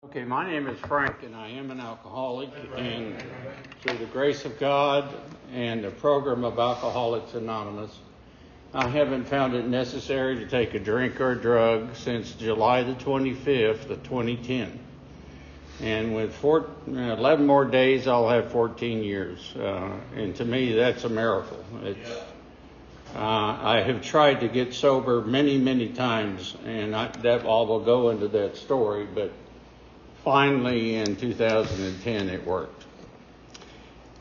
Okay, my name is Frank, and I am an alcoholic, and through the grace of God and the program of Alcoholics Anonymous, I haven't found it necessary to take a drink or a drug since July the 25th of 2010. And with 11 more days, I'll have 14 years. And to me, that's a miracle. I have tried to get sober many, many times, and that all will go into that story, but finally, in 2010, it worked.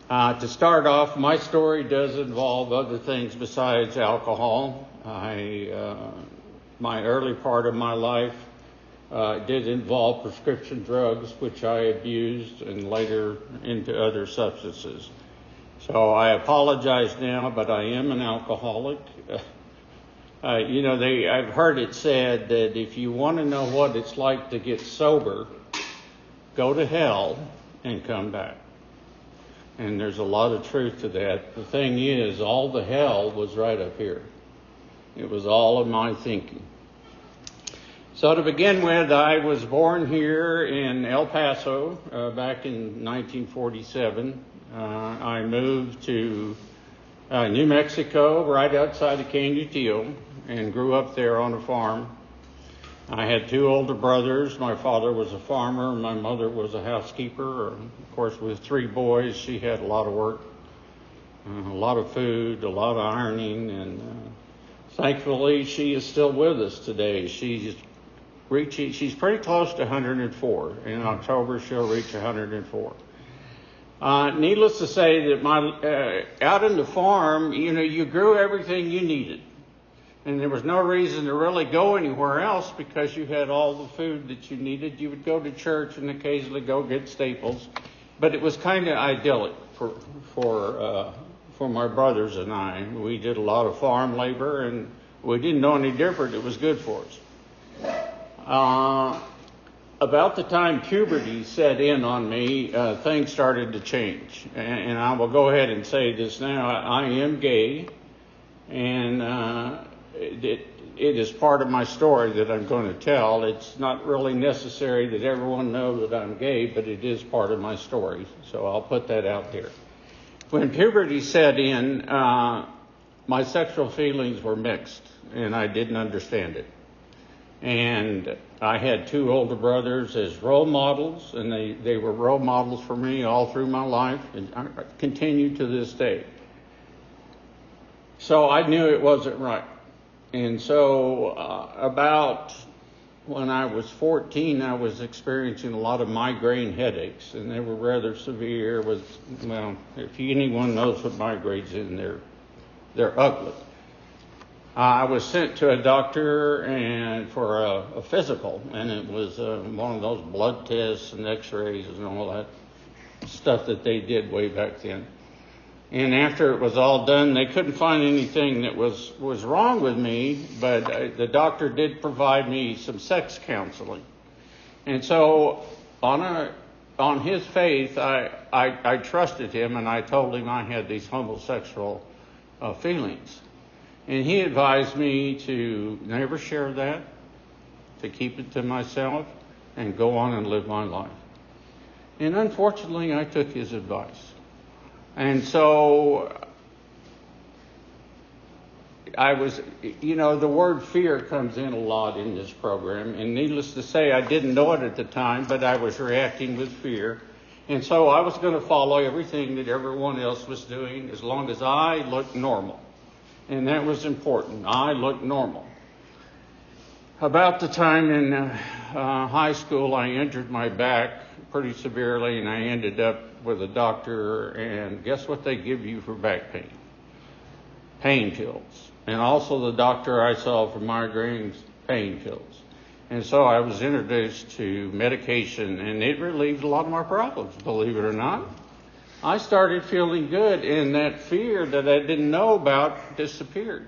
To start off, my story does involve other things besides alcohol. My early part of my life did involve prescription drugs, which I abused, and later into other substances. So I apologize now, but I am an alcoholic. I've heard it said that if you want to know what it's like to get sober, go to hell and come back. And there's a lot of truth to that. The thing is, all the hell was right up here. It was all of my thinking. So to begin with, I was born here in El Paso back in 1947. I moved to New Mexico, right outside of Canutillo, and grew up there on a farm. I had two older brothers. My father was a farmer. My mother was a housekeeper. Of course, with three boys, she had a lot of work, a lot of food, a lot of ironing, and thankfully, she is still with us today. She's pretty close to 104. In October, she'll reach 104. Needless to say that out in the farm, you grew everything you needed. And there was no reason to really go anywhere else because you had all the food that you needed. You would go to church and occasionally go get staples. But it was kind of idyllic for my brothers and I. We did a lot of farm labor, and we didn't know any different. It was good for us. About the time puberty set in on me, things started to change. And I will go ahead and say this now. I am gay, and it is part of my story that I'm going to tell. It's not really necessary that everyone know that I'm gay, but it is part of my story. So I'll put that out there. When puberty set in, my sexual feelings were mixed, and I didn't understand it. And I had two older brothers as role models, and they were role models for me all through my life, and I continue to this day. So I knew it wasn't right. And so about when I was 14, I was experiencing a lot of migraine headaches, and they were rather severe. If anyone knows what migraines are, they're ugly. I was sent to a doctor and for a physical, and it was one of those blood tests and x-rays and all that stuff that they did way back then. And after it was all done, they couldn't find anything that was wrong with me, but the doctor did provide me some sex counseling. And so on his faith, I trusted him, and I told him I had these homosexual feelings. And he advised me to never share that, to keep it to myself, and go on and live my life. And unfortunately, I took his advice. And so I was, the word fear comes in a lot in this program. And needless to say, I didn't know it at the time, but I was reacting with fear. And so I was going to follow everything that everyone else was doing as long as I looked normal. And that was important. I looked normal. About the time in high school, I injured my back pretty severely, and I ended up with a doctor, and guess what they give you for back pain? Pain pills. And also the doctor I saw for migraines, pain pills. And so I was introduced to medication, and it relieved a lot of my problems, believe it or not. I started feeling good, and that fear that I didn't know about disappeared.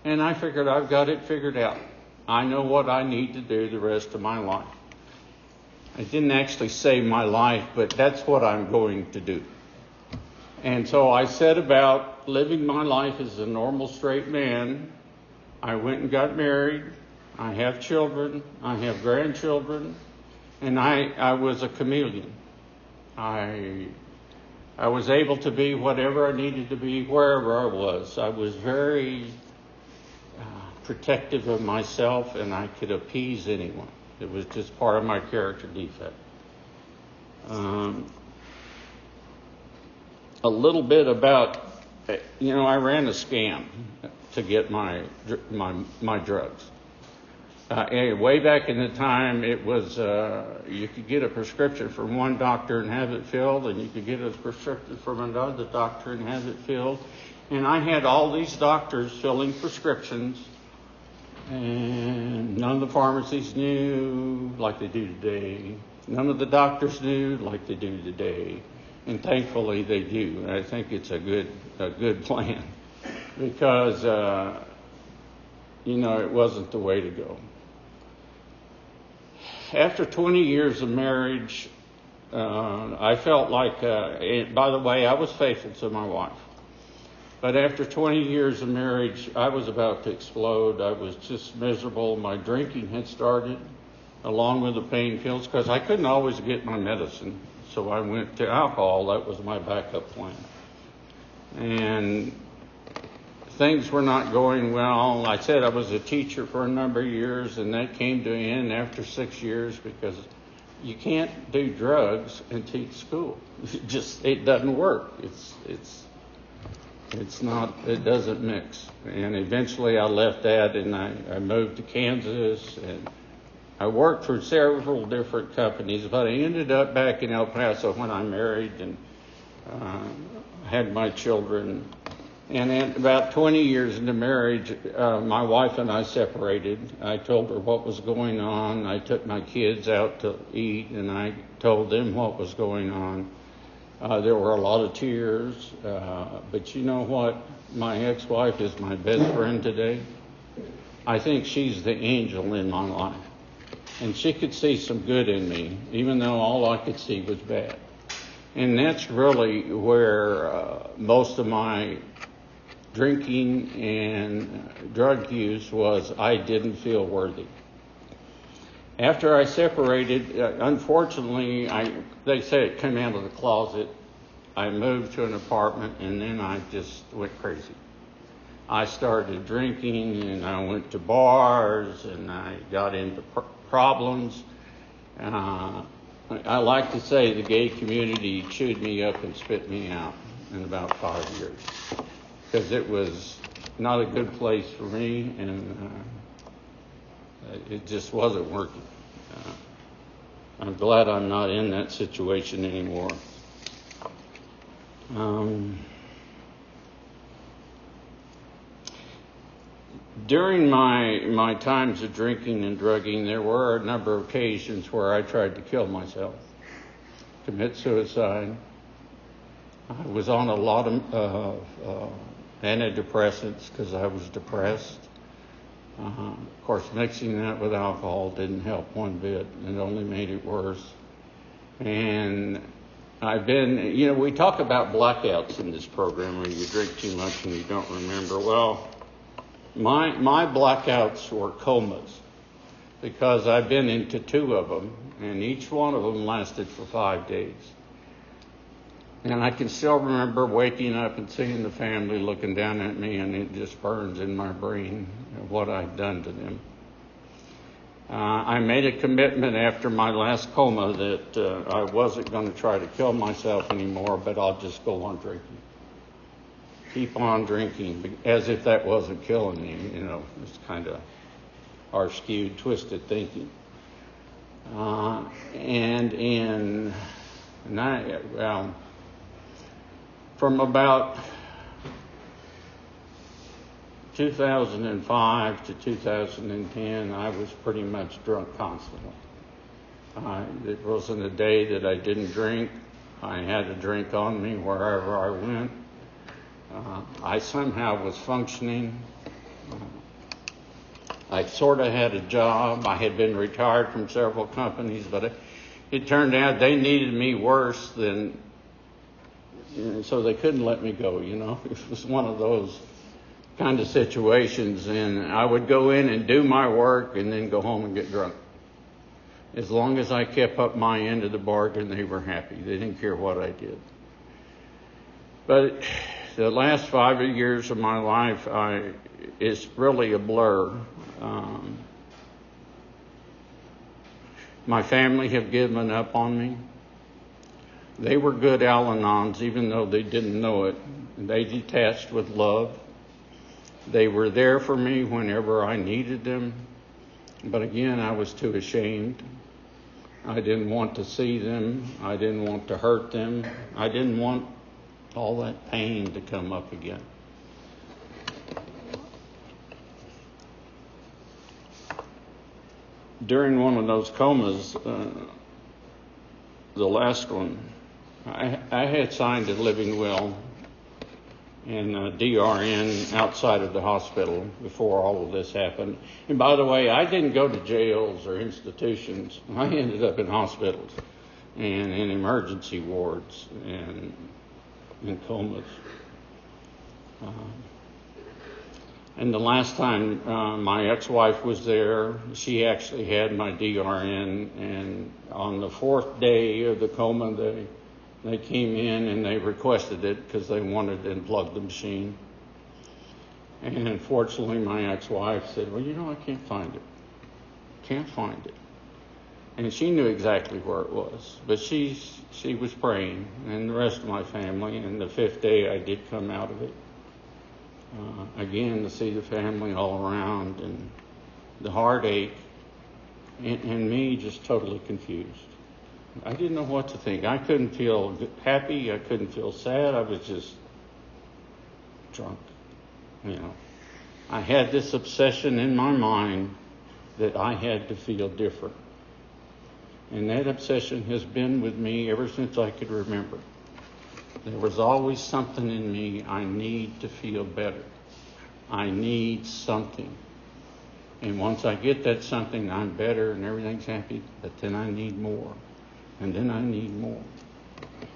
And I figured I've got it figured out. I know what I need to do the rest of my life. I didn't actually say my life, but that's what I'm going to do. And so I set about living my life as a normal straight man. I went and got married. I have children. I have grandchildren. And I was a chameleon. I was able to be whatever I needed to be, wherever I was. I was very protective of myself, and I could appease anyone. It was just part of my character defect. A little bit about, I ran a scam to get my drugs. Way back in the time, it was you could get a prescription from one doctor and have it filled, and you could get a prescription from another doctor and have it filled. And I had all these doctors filling prescriptions, and none of the pharmacies knew like they do today. None of the doctors knew like they do today. And thankfully they do. And I think it's a good plan because, it wasn't the way to go. After 20 years of marriage, I felt like, by the way, I was faithful to my wife. But after 20 years of marriage, I was about to explode. I was just miserable. My drinking had started, along with the pain pills, because I couldn't always get my medicine. So I went to alcohol. That was my backup plan. And things were not going well. I said I was a teacher for a number of years, and that came to an end after 6 years because you can't do drugs and teach school. It doesn't work. It doesn't mix. And eventually I left that and I moved to Kansas, and I worked for several different companies, but I ended up back in El Paso when I married and had my children. And at about 20 years into marriage, my wife and I separated. I told her what was going on. I took my kids out to eat, and I told them what was going on. There were a lot of tears, but you know what? My ex-wife is my best friend today. I think she's the angel in my life. And she could see some good in me, even though all I could see was bad. And that's really where most of my drinking and drug use was. I didn't feel worthy. After I separated, unfortunately, they say it came out of the closet. I moved to an apartment, and then I just went crazy. I started drinking, and I went to bars, and I got into problems. I like to say the gay community chewed me up and spit me out in about 5 years because it was not a good place for me, and it just wasn't working. I'm glad I'm not in that situation anymore. During my times of drinking and drugging, there were a number of occasions where I tried to kill myself, commit suicide. I was on a lot of antidepressants because I was depressed. Of course, mixing that with alcohol didn't help one bit. It only made it worse. And I've been, we talk about blackouts in this program where you drink too much and you don't remember. Well, my blackouts were comas because I've been into 2 of them, and each one of them lasted for 5 days. And I can still remember waking up and seeing the family looking down at me, and it just burns in my brain what I've done to them. I made a commitment after my last coma that I wasn't going to try to kill myself anymore, but I'll just go on drinking. Keep on drinking, as if that wasn't killing me. It's kind of our skewed, twisted thinking. From about 2005 to 2010, I was pretty much drunk constantly. It wasn't a day that I didn't drink. I had a drink on me wherever I went. I somehow was functioning. I sort of had a job. I had been retired from several companies, but it turned out they needed me worse than, so they couldn't let me go, It was one of those kind of situations, and I would go in and do my work and then go home and get drunk. As long as I kept up my end of the bargain, they were happy. They didn't care what I did. But the last 5 years of my life, it's really a blur. My family have given up on me. They were good Al-Anons, even though they didn't know it. They detached with love. They were there for me whenever I needed them. But again, I was too ashamed. I didn't want to see them. I didn't want to hurt them. I didn't want all that pain to come up again. During one of those comas, the last one, I had signed a living will and a DRN outside of the hospital before all of this happened. And by the way, I didn't go to jails or institutions. I ended up in hospitals and in emergency wards and in comas. And the last time my ex-wife was there, she actually had my DRN, and on the 4th day of the coma, they came in and they requested it because they wanted to unplug the machine. And unfortunately, my ex-wife said, well, I can't find it. Can't find it. And she knew exactly where it was. But she was praying, and the rest of my family, and the 5th day I did come out of it. Again, to see the family all around, and the heartache, and me just totally confused. I didn't know what to think. I couldn't feel happy. I couldn't feel sad. I was just drunk. I had this obsession in my mind that I had to feel different. And that obsession has been with me ever since I could remember. There was always something in me. I need to feel better. I need something. And once I get that something, I'm better and everything's happy. But then I need more. And then I need more.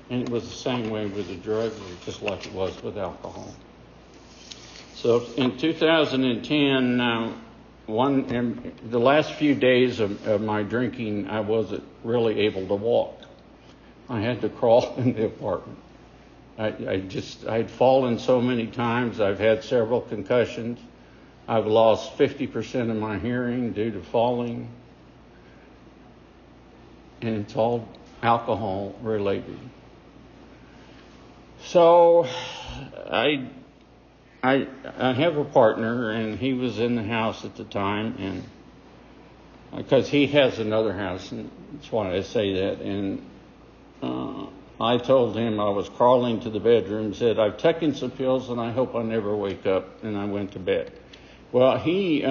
And it was the same way with the drugs, just like it was with alcohol. So in 2010, the last few days of my drinking, I wasn't really able to walk. I had to crawl in the apartment. I'd fallen so many times. I've had several concussions. I've lost 50% of my hearing due to falling. And it's all alcohol related. So I have a partner, and he was in the house at the time, and because he has another house, and that's why I say that. And I told him I was crawling to the bedroom, said, I've taken some pills and I hope I never wake up, and I went to bed. Well, he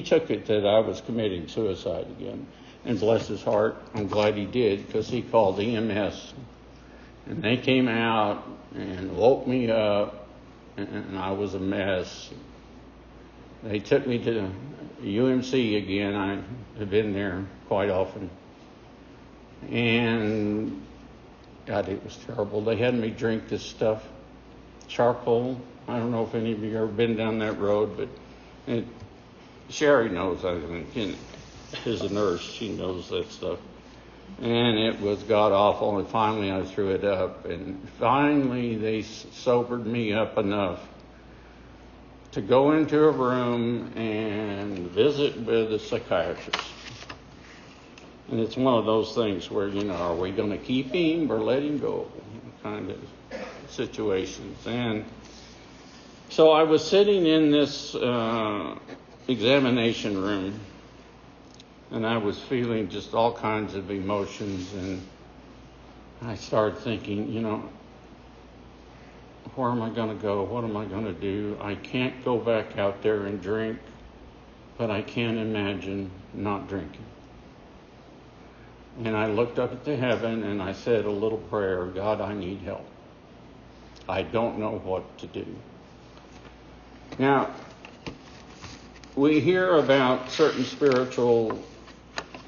took it that I was committing suicide again, and bless his heart, I'm glad he did, because he called EMS, and they came out and woke me up, and I was a mess. They took me to UMC again. I have been there quite often, and God, it was terrible. They had me drink this stuff, charcoal. I don't know if any of you have ever been down that road, but Sherry knows. I think, as a nurse, she knows that stuff. And it was god awful. And finally, I threw it up. And finally, they sobered me up enough to go into a room and visit with a psychiatrist. And it's one of those things where, are we going to keep him or let him go? Kind of situations. And so I was sitting in this examination room, and I was feeling just all kinds of emotions. And I started thinking, where am I going to go? What am I going to do? I can't go back out there and drink, but I can't imagine not drinking. And I looked up to heaven and I said a little prayer, God, I need help. I don't know what to do. Now, we hear about certain spiritual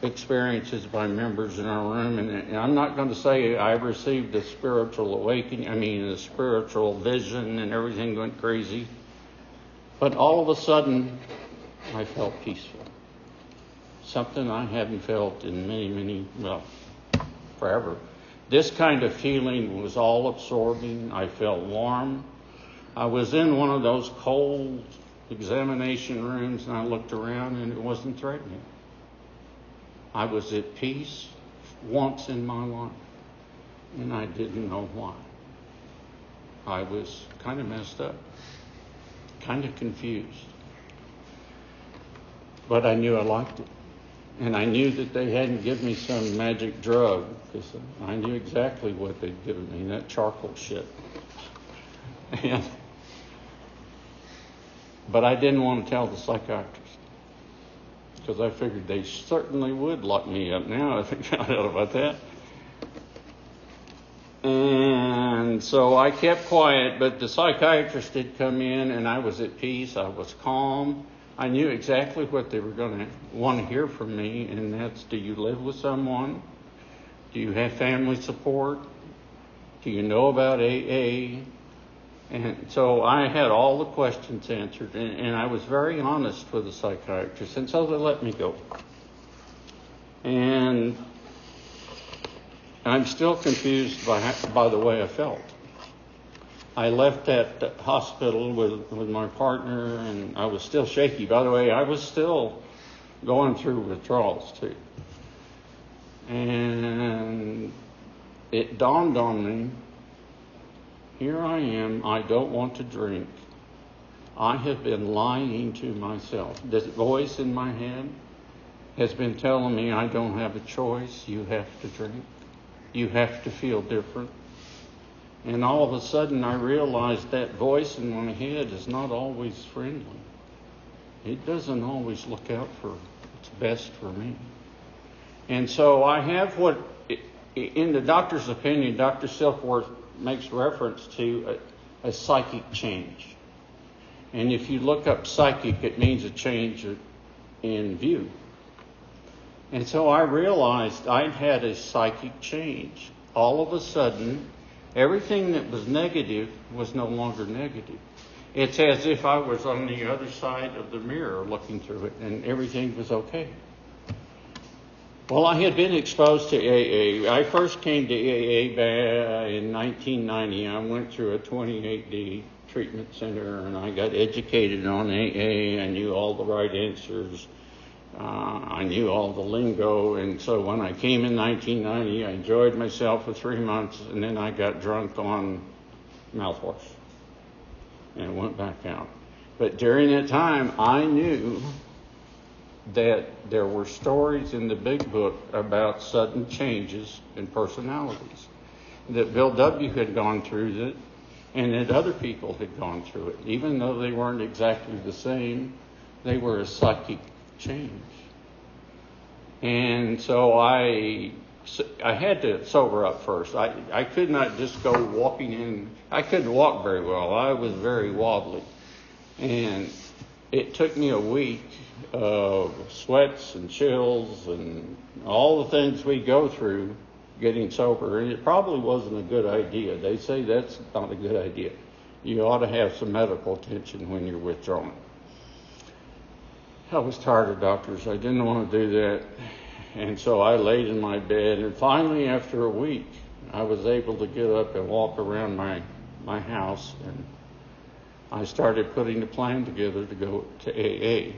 experiences by members in our room, and I'm not going to say I received a spiritual awakening, a spiritual vision and everything went crazy, but all of a sudden I felt peaceful. something I hadn't felt in forever. This kind of feeling was all absorbing. I felt warm. I was in one of those cold examination rooms, and I looked around, and it wasn't threatening. I was at peace once in my life, and I didn't know why. I was kind of messed up, kind of confused. But I knew I liked it. And I knew that they hadn't given me some magic drug, because I knew exactly what they'd given me, that charcoal shit. But I didn't want to tell the psychiatrist, because I figured they certainly would lock me up now if they found out about that. And so I kept quiet, but the psychiatrist did come in, and I was at peace. I was calm. I knew exactly what they were going to want to hear from me, and that's, do you live with someone? Do you have family support? Do you know about AA? And so I had all the questions answered, and I was very honest with the psychiatrist, and so they let me go. And I'm still confused by the way I felt. I left that hospital with my partner, and I was still shaky. By the way, I was still going through withdrawals too. And it dawned on me, here I am, I don't want to drink. I have been lying to myself. This voice in my head has been telling me I don't have a choice. You have to drink. You have to feel different. And all of a sudden I realized that voice in my head is not always friendly. It doesn't always look out for what's best for me. And so I have what, in the doctor's opinion, Dr. Silkworth makes reference to a psychic change. And if you look up psychic, it means a change in view. And so I realized I'd had a psychic change. All of a sudden, everything that was negative was no longer negative. It's as if I was on the other side of the mirror looking through it, and everything was okay. Well, I had been exposed to AA. I first came to AA in 1990. I went through a 28-day treatment center, and I got educated on AA. I knew all the right answers. I knew all the lingo, and so when I came in 1990, I enjoyed myself for 3 months, and then I got drunk on mouthwash and went back out. But during that time, I knew that there were stories in the big book about sudden changes in personalities, that Bill W. had gone through it, and that other people had gone through it. Even though they weren't exactly the same, they were a psychic change. And so I had to sober up first. I could not just go walking in. I couldn't walk very well. I was very wobbly. And it took me a week of sweats and chills and all the things we go through getting sober. And it probably wasn't a good idea. They say that's not a good idea. You ought to have some medical attention when you're withdrawing. I was tired of doctors. I didn't want to do that. And so I laid in my bed, and finally after a week, I was able to get up and walk around my house, and I started putting the plan together to go to AA.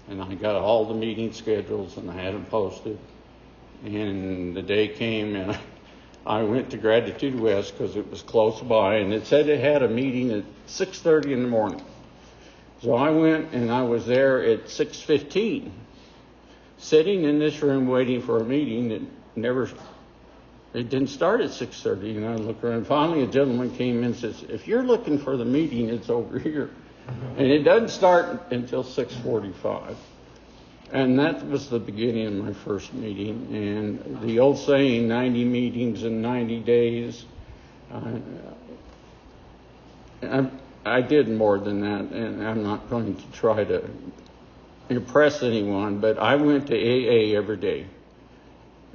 And I got all the meeting schedules, and I had them posted. And the day came, and I went to Gratitude West because it was close by, and it said it had a meeting at 6:30 in the morning. So I went, and I was there at 6:15, sitting in this room waiting for a meeting that it didn't start at 6:30. And I looked around. Finally, a gentleman came in and says, "If you're looking for the meeting, it's over here." And it doesn't start until 6:45. And that was the beginning of my first meeting. And the old saying, 90 meetings in 90 days, I did more than that, and I'm not going to try to impress anyone, but I went to AA every day,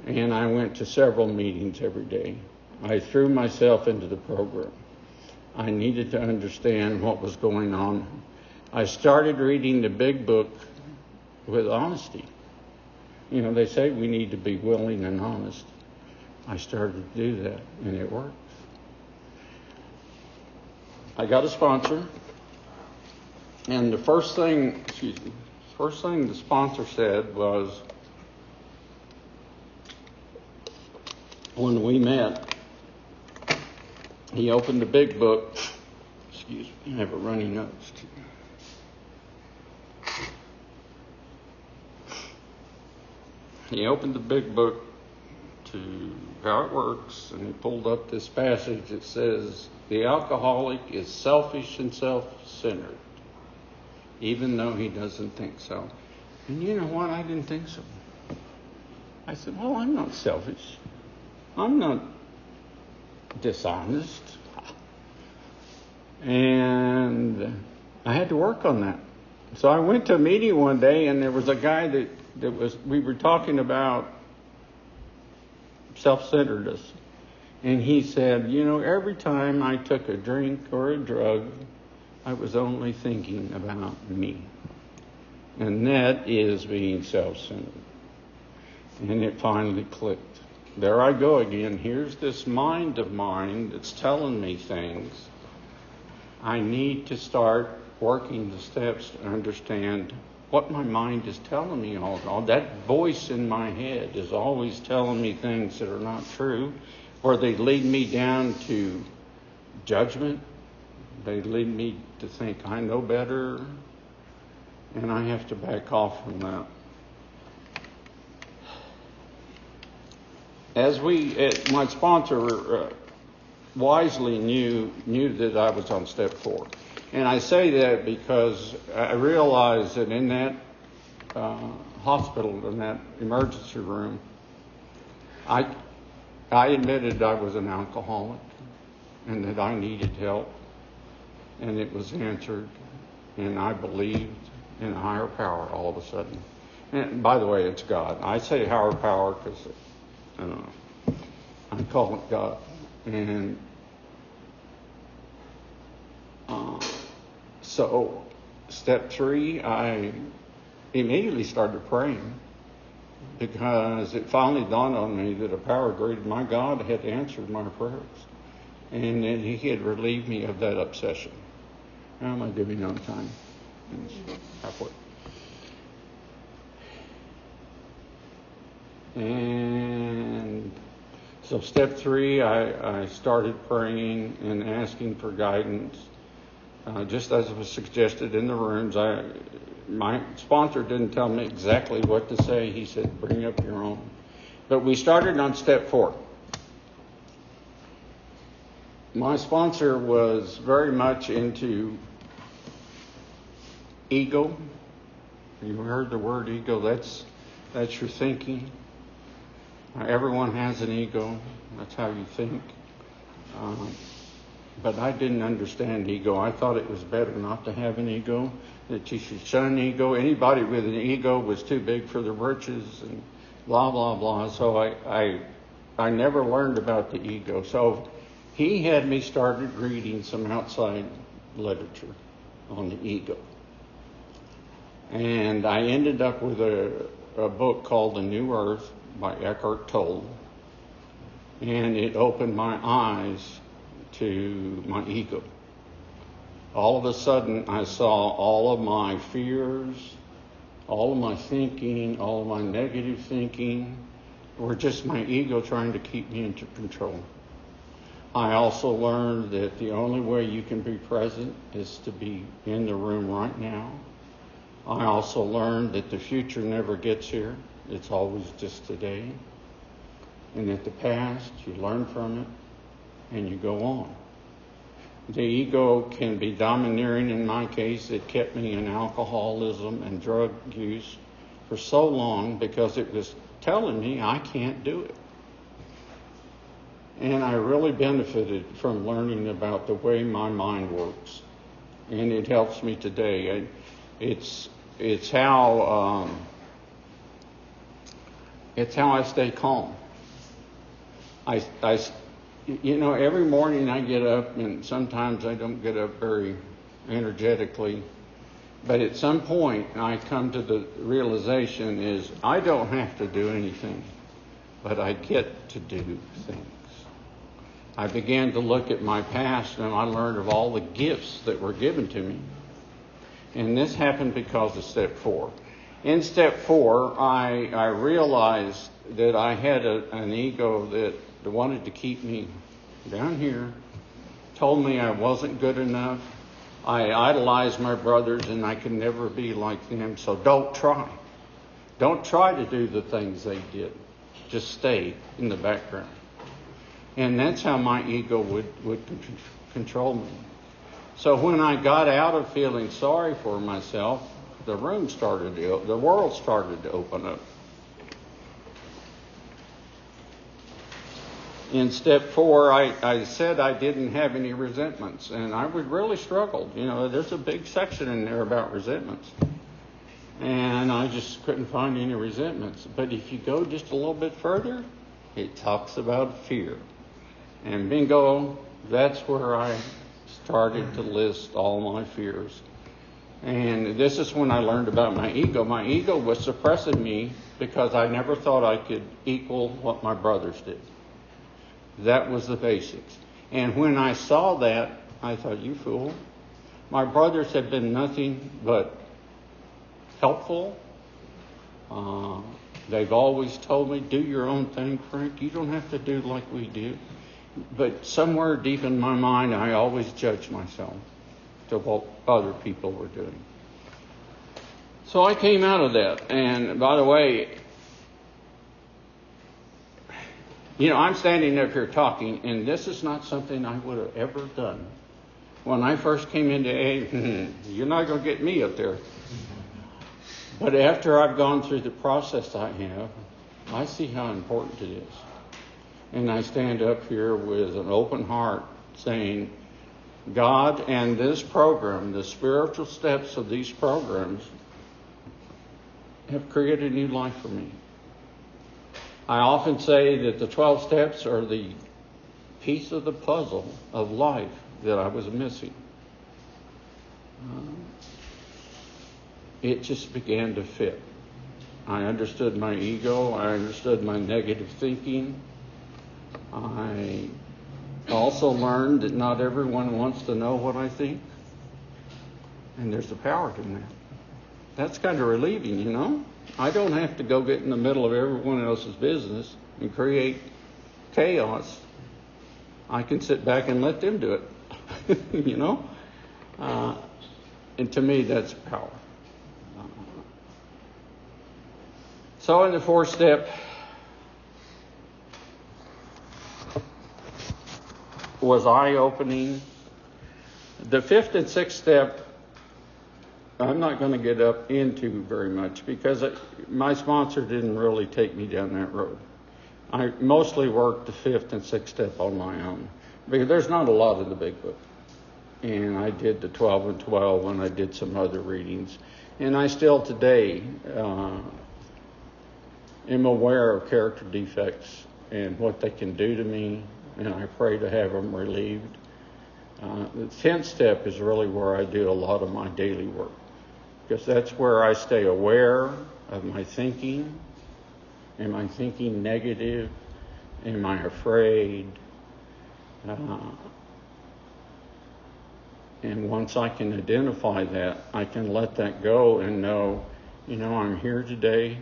and I went to several meetings every day. I threw myself into the program. I needed to understand what was going on. I started reading the big book with honesty. You know, they say we need to be willing and honest. I started to do that, and it works. I got a sponsor, and the first thing the sponsor said was, when we met, he opened the big book. Excuse me, I have a runny nose. He opened the big book to how it works, and he pulled up this passage that says, the alcoholic is selfish and self-centered, even though he doesn't think so. And you know what? I didn't think so. I said, well, I'm not selfish. I'm not dishonest. And I had to work on that. So I went to a meeting one day, and there was a guy we were talking about self-centeredness. And he said, you know, every time I took a drink or a drug, I was only thinking about me. And that is being self-centered. And it finally clicked. There I go again. Here's this mind of mine that's telling me things. I need to start working the steps to understand what my mind is telling me all. That voice in my head is always telling me things that are not true, or they lead me down to judgment. They lead me to think I know better, and I have to back off from that. My sponsor wisely knew that I was on step 4. And I say that because I realized that in that hospital, in that emergency room, I admitted I was an alcoholic and that I needed help, and it was answered, and I believed in a higher power all of a sudden. And by the way, it's God. I say higher power because I don't know. I call it God. And so step 3, I immediately started praying, because it finally dawned on me that a power greater than my God had answered my prayers, and that he had relieved me of that obsession. How am I doing on time? Halfway. And so step 3, I started praying and asking for guidance, just as it was suggested in the rooms. My sponsor didn't tell me exactly what to say. He said, bring up your own. But we started on step 4. My sponsor was very much into ego. You heard the word ego. That's your thinking. Everyone has an ego. That's how you think. But I didn't understand ego. I thought it was better not to have an ego, that you should shun ego. Anybody with an ego was too big for their britches and blah, blah, blah. So I never learned about the ego. So he had me started reading some outside literature on the ego. And I ended up with a book called The New Earth by Eckhart Tolle. And it opened my eyes to my ego. All of a sudden, I saw all of my fears, all of my thinking, all of my negative thinking were just my ego trying to keep me into control. I also learned that the only way you can be present is to be in the room right now. I also learned that the future never gets here. It's always just today. And that the past, you learn from it and you go on. The ego can be domineering. In my case, it kept me in alcoholism and drug use for so long because it was telling me I can't do it. And I really benefited from learning about the way my mind works. And it helps me today. It's how I stay calm. Every morning I get up, and sometimes I don't get up very energetically, But at some point, I come to the realization is I don't have to do anything, but I get to do things. I began to look at my past, and I learned of all the gifts that were given to me. And this happened because of step 4. In step 4, I realized that I had an ego that wanted to keep me down here, told me I wasn't good enough. I idolized my brothers, and I could never be like them, so don't try. Don't try to do the things they did. Just stay in the background. And that's how my ego would control me. So when I got out of feeling sorry for myself, the world started to open up. In step 4, I said I didn't have any resentments, and I would really struggled. There's a big section in there about resentments. And I just couldn't find any resentments. But if you go just a little bit further, it talks about fear. And bingo, that's where I started to list all my fears. And this is when I learned about my ego. My ego was suppressing me because I never thought I could equal what my brothers did. That was the basics. And when I saw that, I thought, you fool. My brothers have been nothing but helpful. They've always told me, do your own thing, Frank. You don't have to do like we do. But somewhere deep in my mind, I always judged myself to what other people were doing. So I came out of that. And by the way, I'm standing up here talking, and this is not something I would have ever done. When I first came into AA, you're not going to get me up there. But after I've gone through the process I have, I see how important it is. And I stand up here with an open heart saying, God and this program, the spiritual steps of these programs, have created a new life for me. I often say that the 12 steps are the piece of the puzzle of life that I was missing. It just began to fit. I understood my ego. I understood my negative thinking. I also learned that not everyone wants to know what I think. And there's a power in that. That's kind of relieving, I don't have to go get in the middle of everyone else's business and create chaos. I can sit back and let them do it, and to me, that's power. So in the 4th step was eye-opening. The 5th and 6th step, I'm not going to get up into very much because my sponsor didn't really take me down that road. I mostly worked the 5th and 6th step on my own because there's not a lot in the big book. And I did the 12 and 12 and I did some other readings. And I still today am aware of character defects and what they can do to me, and I pray to have them relieved. The 10th step is really where I do a lot of my daily work, because that's where I stay aware of my thinking. Am I thinking negative? Am I afraid? And once I can identify that, I can let that go and know, I'm here today.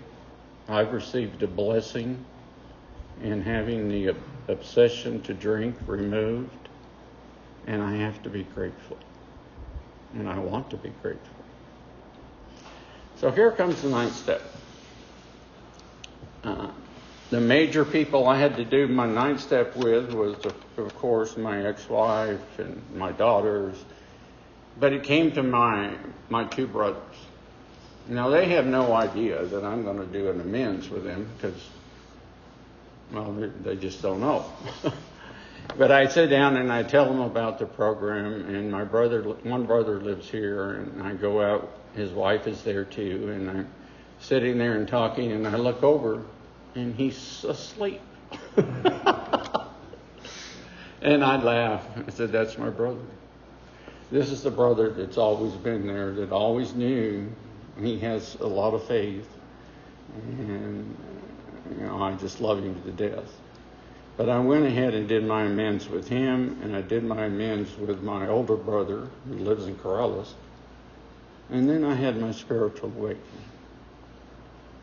I've received a blessing in having the obsession to drink removed, and I have to be grateful. And I want to be grateful. So here comes the 9th step. The major people I had to do my 9th step with was, of course, my ex-wife and my daughters. But it came to my 2 brothers. Now, they have no idea that I'm going to do an amends with them because, they just don't know. But I sit down and I tell them about the program, and one brother lives here, and I go out, his wife is there too, and I'm sitting there and talking, and I look over, and he's asleep. And I laugh. I said, that's my brother. This is the brother that's always been there, that always knew. He has a lot of faith, and I just love him to death. But I went ahead and did my amends with him, and I did my amends with my older brother who lives in Corrales. And then I had my spiritual awakening.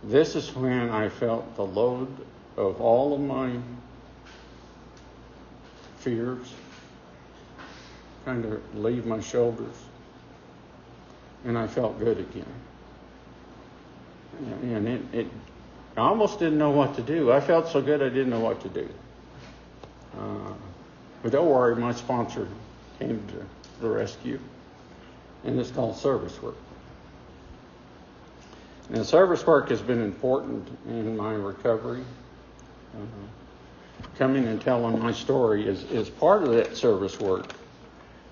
This is when I felt the load of all of my fears kind of leave my shoulders, and I felt good again. And I almost didn't know what to do. I felt so good I didn't know what to do. But don't worry, my sponsor came to the rescue, and it's called service work. Now, service work has been important in my recovery. Coming and telling my story is part of that service work.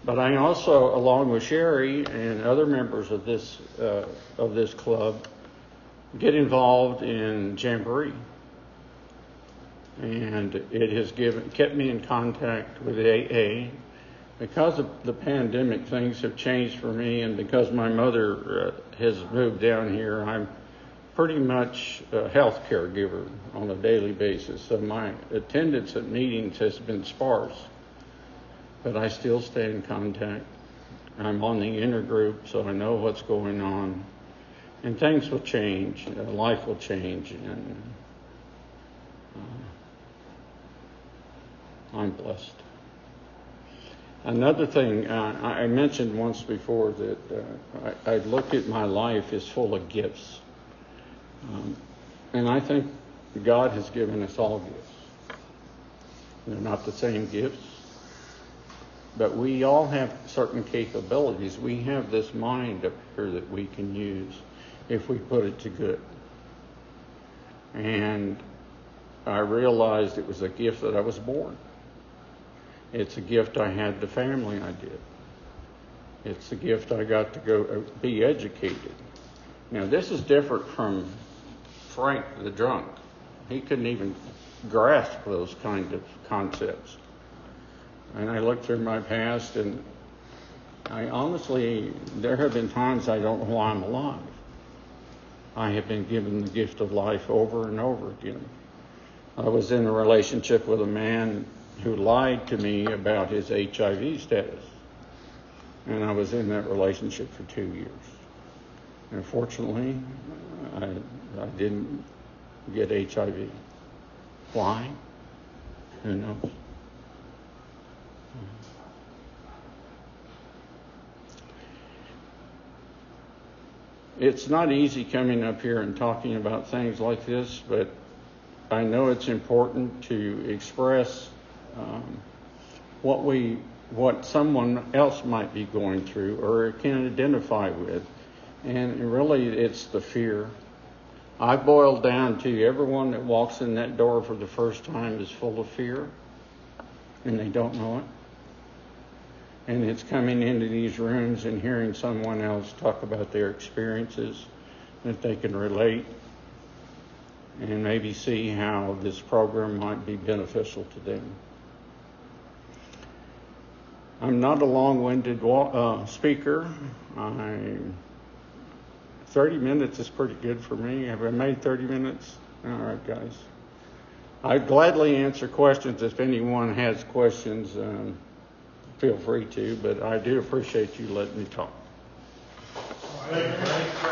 But I also, along with Sherry and other members of this club, get involved in Jamboree. And it has kept me in contact with AA. Because of the pandemic, things have changed for me, and because my mother has moved down here, I'm pretty much a health caregiver on a daily basis. So my attendance at meetings has been sparse, but I still stay in contact. I'm on the intergroup, so I know what's going on, and things will change. Life will change, and I'm blessed. Another thing, I mentioned once before that I look at my life as full of gifts. And I think God has given us all gifts. They're not the same gifts, but we all have certain capabilities. We have this mind up here that we can use if we put it to good. And I realized it was a gift that I was born. It's a gift I had the family I did. It's a gift I got to go be educated. Now, this is different from Frank the drunk. He couldn't even grasp those kind of concepts. And I looked through my past, and I honestly, there have been times I don't know why I'm alive. I have been given the gift of life over and over again. I was in a relationship with a man who lied to me about his HIV status. And I was in that relationship for 2 years. And fortunately, I didn't get HIV. Why? Who knows? It's not easy coming up here and talking about things like this, but I know it's important to express what someone else might be going through or can identify with. And really, it's the fear. I boiled down to everyone that walks in that door for the first time is full of fear, and they don't know it. And it's coming into these rooms and hearing someone else talk about their experiences that they can relate and maybe see how this program might be beneficial to them. I'm not a long-winded speaker. 30 minutes is pretty good for me. Have I made 30 minutes? All right, guys. I'd gladly answer questions if anyone has questions. Feel free to, but I do appreciate you letting me talk. Thank you, Frank.